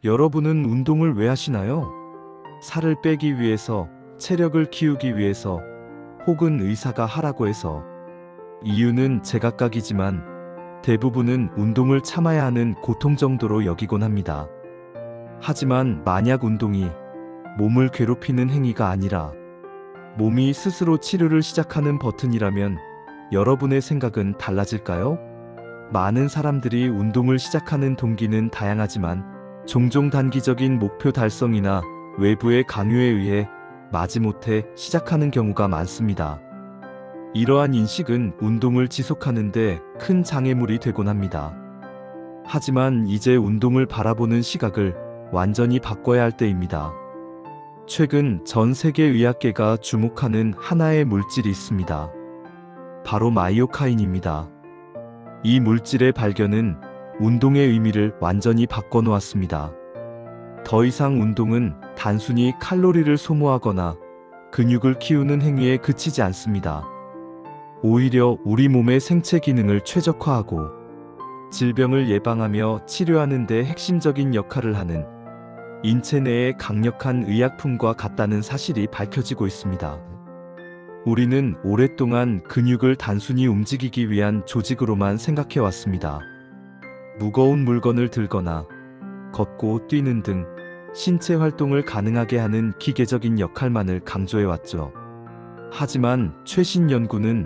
여러분은 운동을 왜 하시나요? 살을 빼기 위해서, 체력을 키우기 위해서, 혹은 의사가 하라고 해서. 이유는 제각각이지만 대부분은 운동을 참아야 하는 고통 정도로 여기곤 합니다. 하지만 만약 운동이 몸을 괴롭히는 행위가 아니라 몸이 스스로 치료를 시작하는 버튼이라면 여러분의 생각은 달라질까요? 많은 사람들이 운동을 시작하는 동기는 다양하지만 종종 단기적인 목표 달성이나 외부의 강요에 의해 마지못해 시작하는 경우가 많습니다. 이러한 인식은 운동을 지속하는데 큰 장애물이 되곤 합니다. 하지만 이제 운동을 바라보는 시각을 완전히 바꿔야 할 때입니다. 최근 전 세계 의학계가 주목하는 하나의 물질이 있습니다. 바로 마이오카인입니다. 이 물질의 발견은 운동의 의미를 완전히 바꿔놓았습니다. 더 이상 운동은 단순히 칼로리를 소모하거나 근육을 키우는 행위에 그치지 않습니다. 오히려 우리 몸의 생체 기능을 최적화하고 질병을 예방하며 치료하는 데 핵심적인 역할을 하는 인체 내의 강력한 의약품과 같다는 사실이 밝혀지고 있습니다. 우리는 오랫동안 근육을 단순히 움직이기 위한 조직으로만 생각해왔습니다. 무거운 물건을 들거나 걷고 뛰는 등 신체 활동을 가능하게 하는 기계적인 역할만을 강조해왔죠. 하지만 최신 연구는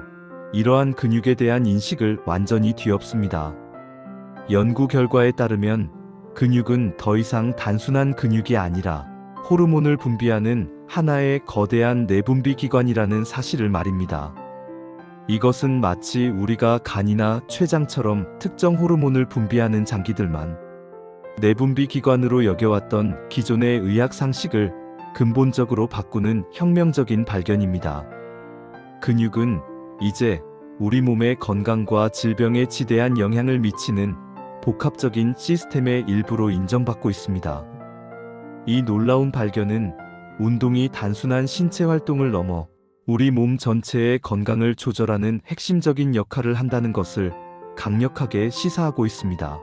이러한 근육에 대한 인식을 완전히 뒤엎습니다. 연구 결과에 따르면 근육은 더 이상 단순한 근육이 아니라 호르몬을 분비하는 하나의 거대한 내분비 기관이라는 사실을 말입니다. 이것은 마치 우리가 간이나 췌장처럼 특정 호르몬을 분비하는 장기들만 내분비 기관으로 여겨왔던 기존의 의학 상식을 근본적으로 바꾸는 혁명적인 발견입니다. 근육은 이제 우리 몸의 건강과 질병에 지대한 영향을 미치는 복합적인 시스템의 일부로 인정받고 있습니다. 이 놀라운 발견은 운동이 단순한 신체 활동을 넘어 우리 몸 전체의 건강을 조절하는 핵심적인 역할을 한다는 것을 강력하게 시사하고 있습니다.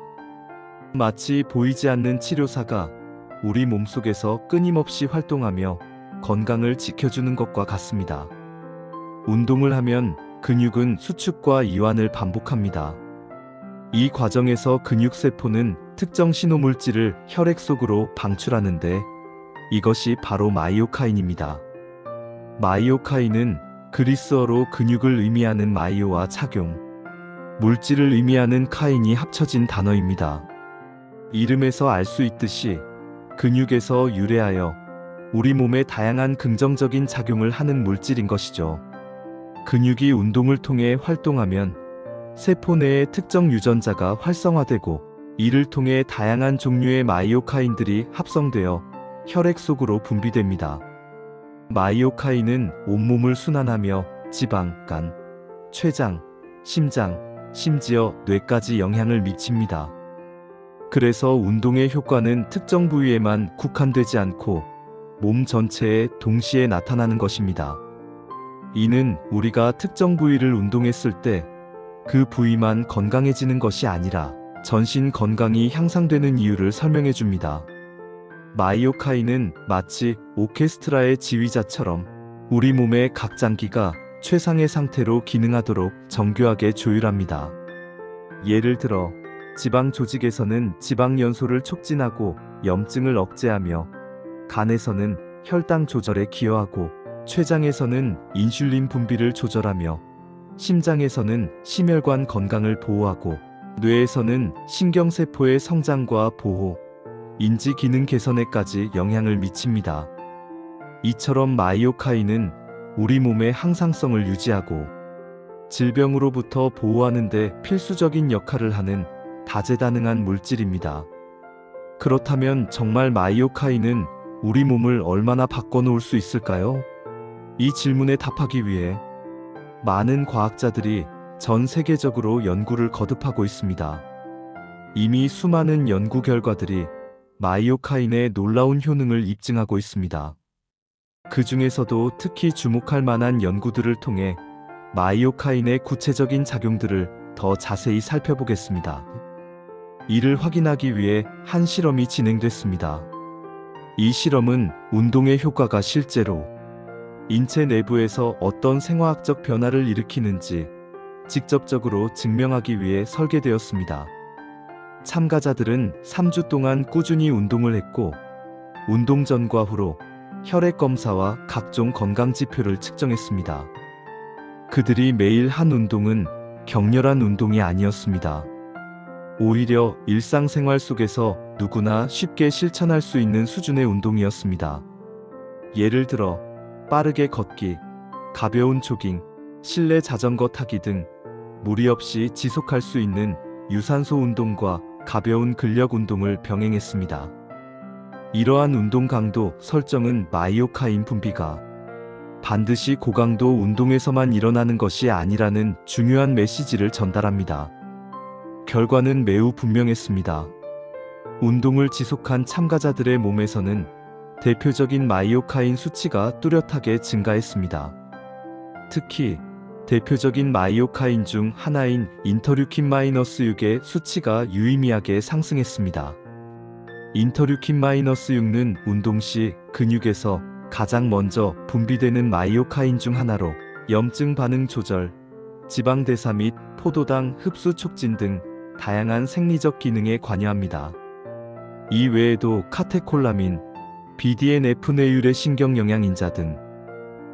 마치 보이지 않는 치료사가 우리 몸속에서 끊임없이 활동하며 건강을 지켜주는 것과 같습니다. 운동을 하면 근육은 수축과 이완을 반복합니다. 이 과정에서 근육세포는 특정 신호물질을 혈액 속으로 방출하는데 이것이 바로 마이오카인입니다. 마이오카인은 그리스어로 근육을 의미하는 마이오와 착용, 물질을 의미하는 카인이 합쳐진 단어입니다. 이름에서 알 수 있듯이 근육에서 유래하여 우리 몸에 다양한 긍정적인 작용을 하는 물질인 것이죠. 근육이 운동을 통해 활동하면 세포 내의 특정 유전자가 활성화되고 이를 통해 다양한 종류의 마이오카인들이 합성되어 혈액 속으로 분비됩니다. 마이오카인은 온몸을 순환하며 지방, 간, 췌장, 심장, 심지어 뇌까지 영향을 미칩니다. 그래서 운동의 효과는 특정 부위에만 국한되지 않고 몸 전체에 동시에 나타나는 것입니다. 이는 우리가 특정 부위를 운동했을 때 그 부위만 건강해지는 것이 아니라 전신 건강이 향상되는 이유를 설명해 줍니다. 마이오카인은 마치 오케스트라의 지휘자처럼 우리 몸의 각 장기가 최상의 상태로 기능하도록 정교하게 조율합니다. 예를 들어 지방 조직에서는 지방 연소를 촉진하고 염증을 억제하며 간에서는 혈당 조절에 기여하고 췌장에서는 인슐린 분비를 조절하며 심장에서는 심혈관 건강을 보호하고 뇌에서는 신경세포의 성장과 보호, 인지 기능 개선에까지 영향을 미칩니다. 이처럼 마이오카인은 우리 몸의 항상성을 유지하고 질병으로부터 보호하는 데 필수적인 역할을 하는 다재다능한 물질입니다. 그렇다면 정말 마이오카인은 우리 몸을 얼마나 바꿔놓을 수 있을까요? 이 질문에 답하기 위해 많은 과학자들이 전 세계적으로 연구를 거듭하고 있습니다. 이미 수많은 연구 결과들이 마이오카인의 놀라운 효능을 입증하고 있습니다. 그 중에서도 특히 주목할 만한 연구들을 통해 마이오카인의 구체적인 작용들을 더 자세히 살펴보겠습니다. 이를 확인하기 위해 한 실험이 진행됐습니다. 이 실험은 운동의 효과가 실제로 인체 내부에서 어떤 생화학적 변화를 일으키는지 직접적으로 증명하기 위해 설계되었습니다. 참가자들은 3주 동안 꾸준히 운동을 했고, 운동 전과 후로 혈액 검사와 각종 건강 지표를 측정했습니다. 그들이 매일 한 운동은 격렬한 운동이 아니었습니다. 오히려 일상생활 속에서 누구나 쉽게 실천할 수 있는 수준의 운동이었습니다. 예를 들어 빠르게 걷기, 가벼운 조깅, 실내 자전거 타기 등 무리 없이 지속할 수 있는 유산소 운동과 가벼운 근력 운동을 병행했습니다. 이러한 운동 강도 설정은 마이오카인 분비가 반드시 고강도 운동에서만 일어나는 것이 아니라는 중요한 메시지를 전달합니다. 결과는 매우 분명했습니다. 운동을 지속한 참가자들의 몸에서는 대표적인 마이오카인 수치가 뚜렷하게 증가했습니다. 특히 대표적인 마이오카인 중 하나인 인터류킨-6의 수치가 유의미하게 상승했습니다. 인터류킨-6는 운동 시 근육에서 가장 먼저 분비되는 마이오카인 중 하나로 염증 반응 조절, 지방 대사 및 포도당 흡수 촉진 등 다양한 생리적 기능에 관여합니다. 이 외에도 카테콜라민, BDNF 뇌율의 신경 영양인자 등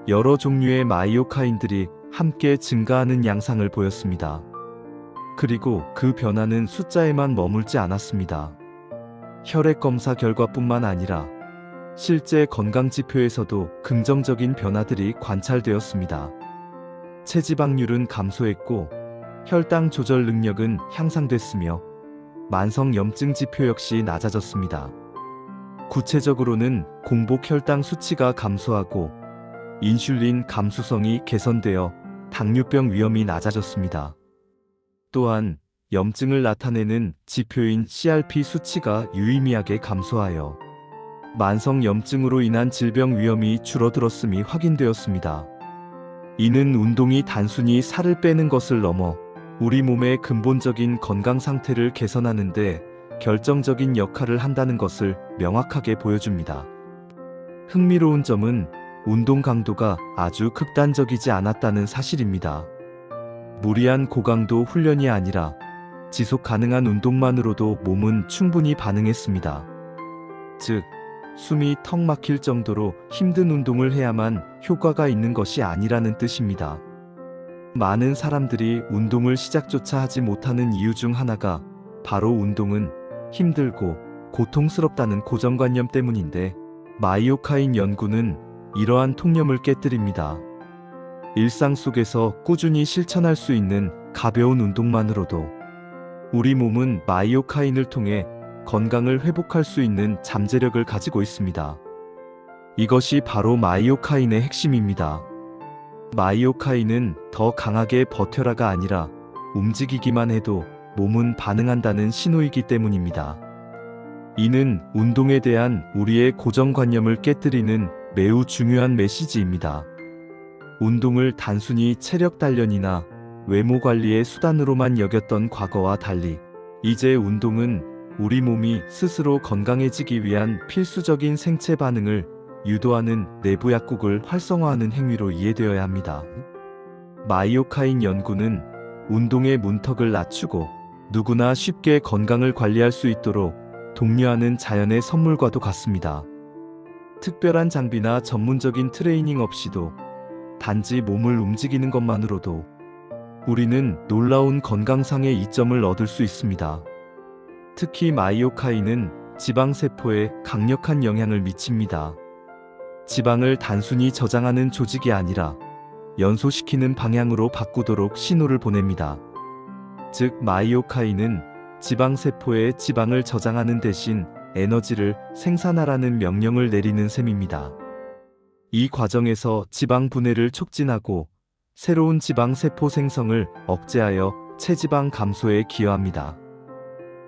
여러 종류의 마이오카인들이 함께 증가하는 양상을 보였습니다. 그리고 그 변화는 숫자에만 머물지 않았습니다. 혈액 검사 결과뿐만 아니라 실제 건강 지표에서도 긍정적인 변화들이 관찰되었습니다. 체지방률은 감소했고 혈당 조절 능력은 향상됐으며 만성 염증 지표 역시 낮아졌습니다. 구체적으로는 공복 혈당 수치가 감소하고 인슐린 감수성이 개선되어 당뇨병 위험이 낮아졌습니다. 또한 염증을 나타내는 지표인 CRP 수치가 유의미하게 감소하여 만성 염증으로 인한 질병 위험이 줄어들었음이 확인되었습니다. 이는 운동이 단순히 살을 빼는 것을 넘어 우리 몸의 근본적인 건강 상태를 개선하는 데 결정적인 역할을 한다는 것을 명확하게 보여줍니다. 흥미로운 점은 운동 강도가 아주 극단적이지 않았다는 사실입니다. 무리한 고강도 훈련이 아니라 지속 가능한 운동만으로도 몸은 충분히 반응했습니다. 즉, 숨이 턱 막힐 정도로 힘든 운동을 해야만 효과가 있는 것이 아니라는 뜻입니다. 많은 사람들이 운동을 시작조차 하지 못하는 이유 중 하나가 바로 운동은 힘들고 고통스럽다는 고정관념 때문인데, 마이오카인 연구는 이러한 통념을 깨뜨립니다. 일상 속에서 꾸준히 실천할 수 있는 가벼운 운동만으로도 우리 몸은 마이오카인을 통해 건강을 회복할 수 있는 잠재력을 가지고 있습니다. 이것이 바로 마이오카인의 핵심입니다. 마이오카인은 더 강하게 버텨라가 아니라 움직이기만 해도 몸은 반응한다는 신호이기 때문입니다. 이는 운동에 대한 우리의 고정관념을 깨뜨리는 매우 중요한 메시지입니다. 운동을 단순히 체력 단련이나 외모 관리의 수단으로만 여겼던 과거와 달리, 이제 운동은 우리 몸이 스스로 건강해지기 위한 필수적인 생체 반응을 유도하는 내부 약국을 활성화하는 행위로 이해되어야 합니다. 마이오카인 연구는 운동의 문턱을 낮추고 누구나 쉽게 건강을 관리할 수 있도록 독려하는 자연의 선물과도 같습니다. 특별한 장비나 전문적인 트레이닝 없이도 단지 몸을 움직이는 것만으로도 우리는 놀라운 건강상의 이점을 얻을 수 있습니다. 특히 마이오카인은 지방세포에 강력한 영향을 미칩니다. 지방을 단순히 저장하는 조직이 아니라 연소시키는 방향으로 바꾸도록 신호를 보냅니다. 즉, 마이오카인은 지방세포에 지방을 저장하는 대신 에너지를 생산하라는 명령을 내리는 셈입니다. 이 과정에서 지방 분해를 촉진하고 새로운 지방세포 생성을 억제하여 체지방 감소에 기여합니다.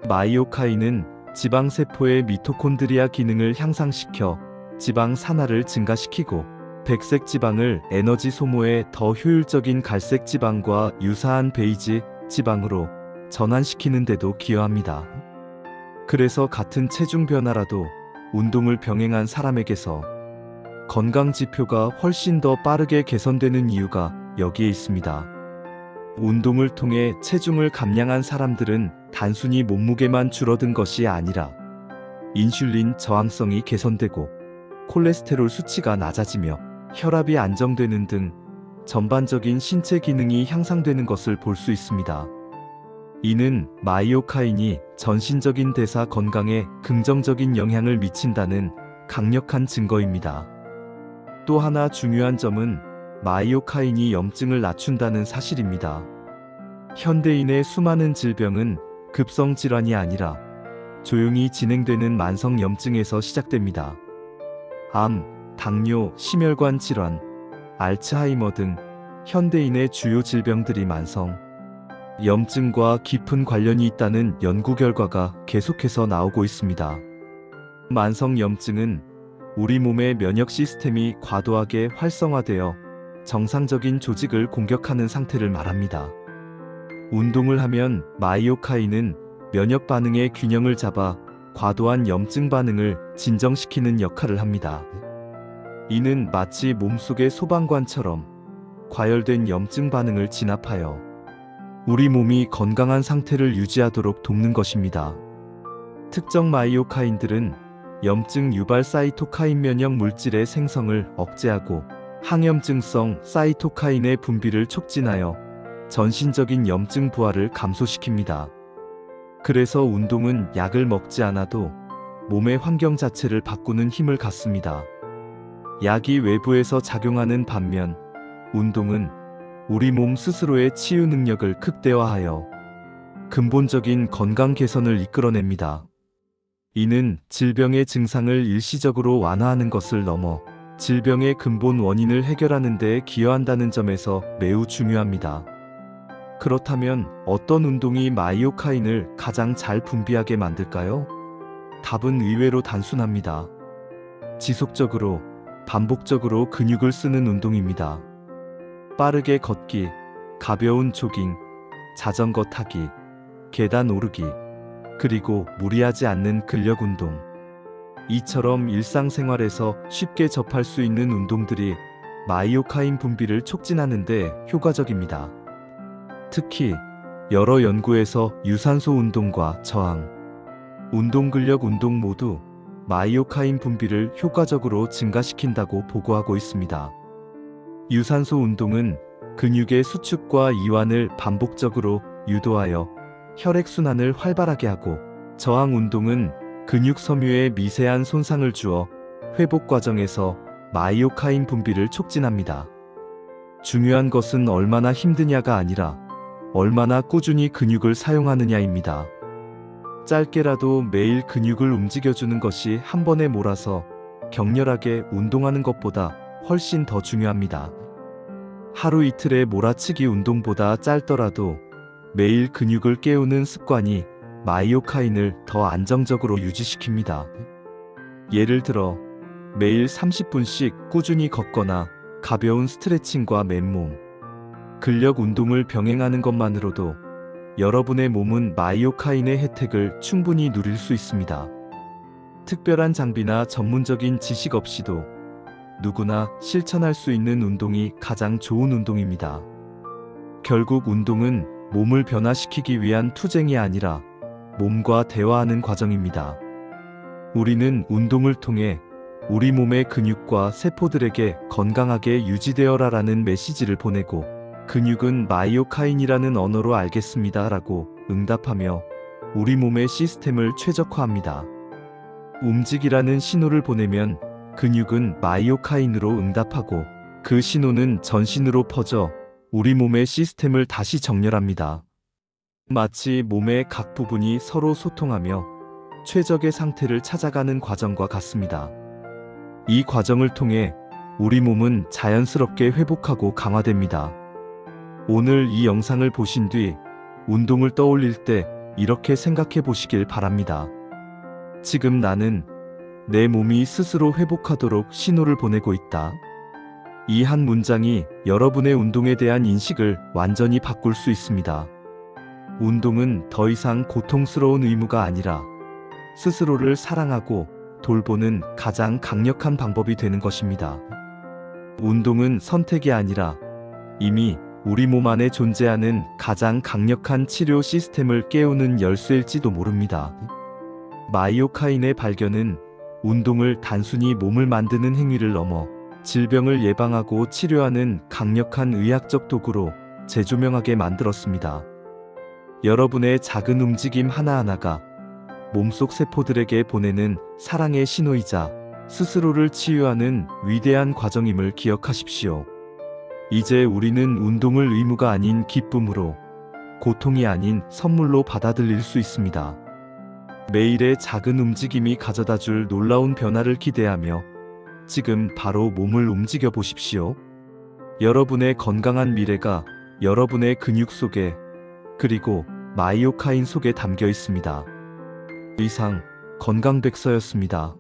마이오카인은 지방세포의 미토콘드리아 기능을 향상시켜 지방 산화를 증가시키고 백색 지방을 에너지 소모에 더 효율적인 갈색 지방과 유사한 베이지 지방으로 전환시키는 데도 기여합니다. 그래서 같은 체중 변화라도 운동을 병행한 사람에게서 건강 지표가 훨씬 더 빠르게 개선되는 이유가 여기에 있습니다. 운동을 통해 체중을 감량한 사람들은 단순히 몸무게만 줄어든 것이 아니라 인슐린 저항성이 개선되고 콜레스테롤 수치가 낮아지며 혈압이 안정되는 등 전반적인 신체 기능이 향상되는 것을 볼 수 있습니다. 이는 마이오카인이 전신적인 대사 건강에 긍정적인 영향을 미친다는 강력한 증거입니다. 또 하나 중요한 점은 마이오카인이 염증을 낮춘다는 사실입니다. 현대인의 수많은 질병은 급성 질환이 아니라 조용히 진행되는 만성 염증에서 시작됩니다. 암, 당뇨, 심혈관 질환, 알츠하이머 등 현대인의 주요 질병들이 만성 염증과 깊은 관련이 있다는 연구 결과가 계속해서 나오고 있습니다. 만성 염증은 우리 몸의 면역 시스템이 과도하게 활성화되어 정상적인 조직을 공격하는 상태를 말합니다. 운동을 하면 마이오카인은 면역 반응의 균형을 잡아 과도한 염증 반응을 진정시키는 역할을 합니다. 이는 마치 몸속의 소방관처럼 과열된 염증 반응을 진압하여 우리 몸이 건강한 상태를 유지하도록 돕는 것입니다. 특정 마이오카인들은 염증 유발 사이토카인 면역 물질의 생성을 억제하고 항염증성 사이토카인의 분비를 촉진하여 전신적인 염증 부하를 감소시킵니다. 그래서 운동은 약을 먹지 않아도 몸의 환경 자체를 바꾸는 힘을 갖습니다. 약이 외부에서 작용하는 반면 운동은 우리 몸 스스로의 치유 능력을 극대화하여 근본적인 건강 개선을 이끌어냅니다. 이는 질병의 증상을 일시적으로 완화하는 것을 넘어 질병의 근본 원인을 해결하는 데 기여한다는 점에서 매우 중요합니다. 그렇다면 어떤 운동이 마이오카인을 가장 잘 분비하게 만들까요? 답은 의외로 단순합니다. 지속적으로, 반복적으로 근육을 쓰는 운동입니다. 빠르게 걷기, 가벼운 조깅, 자전거 타기, 계단 오르기, 그리고 무리하지 않는 근력 운동. 이처럼 일상생활에서 쉽게 접할 수 있는 운동들이 마이오카인 분비를 촉진하는 데 효과적입니다. 특히 여러 연구에서 유산소 운동과 저항, 운동 근력 운동 모두 마이오카인 분비를 효과적으로 증가시킨다고 보고하고 있습니다. 유산소 운동은 근육의 수축과 이완을 반복적으로 유도하여 혈액순환을 활발하게 하고, 저항 운동은 근육 섬유에 미세한 손상을 주어 회복 과정에서 마이오카인 분비를 촉진합니다. 중요한 것은 얼마나 힘드냐가 아니라 얼마나 꾸준히 근육을 사용하느냐입니다. 짧게라도 매일 근육을 움직여주는 것이 한 번에 몰아서 격렬하게 운동하는 것보다 훨씬 더 중요합니다. 하루 이틀의 몰아치기 운동보다 짧더라도 매일 근육을 깨우는 습관이 마이오카인을 더 안정적으로 유지시킵니다. 예를 들어 매일 30분씩 꾸준히 걷거나 가벼운 스트레칭과 맨몸, 근력 운동을 병행하는 것만으로도 여러분의 몸은 마이오카인의 혜택을 충분히 누릴 수 있습니다. 특별한 장비나 전문적인 지식 없이도 누구나 실천할 수 있는 운동이 가장 좋은 운동입니다. 결국 운동은 몸을 변화시키기 위한 투쟁이 아니라 몸과 대화하는 과정입니다. 우리는 운동을 통해 우리 몸의 근육과 세포들에게 건강하게 유지되어라라는 메시지를 보내고, 근육은 마이오카인이라는 언어로 알겠습니다 라고 응답하며 우리 몸의 시스템을 최적화합니다. 움직이라는 신호를 보내면 근육은 마이오카인으로 응답하고, 그 신호는 전신으로 퍼져 우리 몸의 시스템을 다시 정렬합니다. 마치 몸의 각 부분이 서로 소통하며 최적의 상태를 찾아가는 과정과 같습니다. 이 과정을 통해 우리 몸은 자연스럽게 회복하고 강화됩니다. 오늘 이 영상을 보신 뒤 운동을 떠올릴 때 이렇게 생각해 보시길 바랍니다. 지금 나는 내 몸이 스스로 회복하도록 신호를 보내고 있다. 이 한 문장이 여러분의 운동에 대한 인식을 완전히 바꿀 수 있습니다. 운동은 더 이상 고통스러운 의무가 아니라 스스로를 사랑하고 돌보는 가장 강력한 방법이 되는 것입니다. 운동은 선택이 아니라 이미 우리 몸 안에 존재하는 가장 강력한 치료 시스템을 깨우는 열쇠일지도 모릅니다. 마이오카인의 발견은 운동을 단순히 몸을 만드는 행위를 넘어 질병을 예방하고 치료하는 강력한 의학적 도구로 재조명하게 만들었습니다. 여러분의 작은 움직임 하나하나가 몸속 세포들에게 보내는 사랑의 신호이자 스스로를 치유하는 위대한 과정임을 기억하십시오. 이제 우리는 운동을 의무가 아닌 기쁨으로, 고통이 아닌 선물로 받아들일 수 있습니다. 매일의 작은 움직임이 가져다줄 놀라운 변화를 기대하며 지금 바로 몸을 움직여 보십시오. 여러분의 건강한 미래가 여러분의 근육 속에, 그리고 마이오카인 속에 담겨 있습니다. 이상 건강백서였습니다.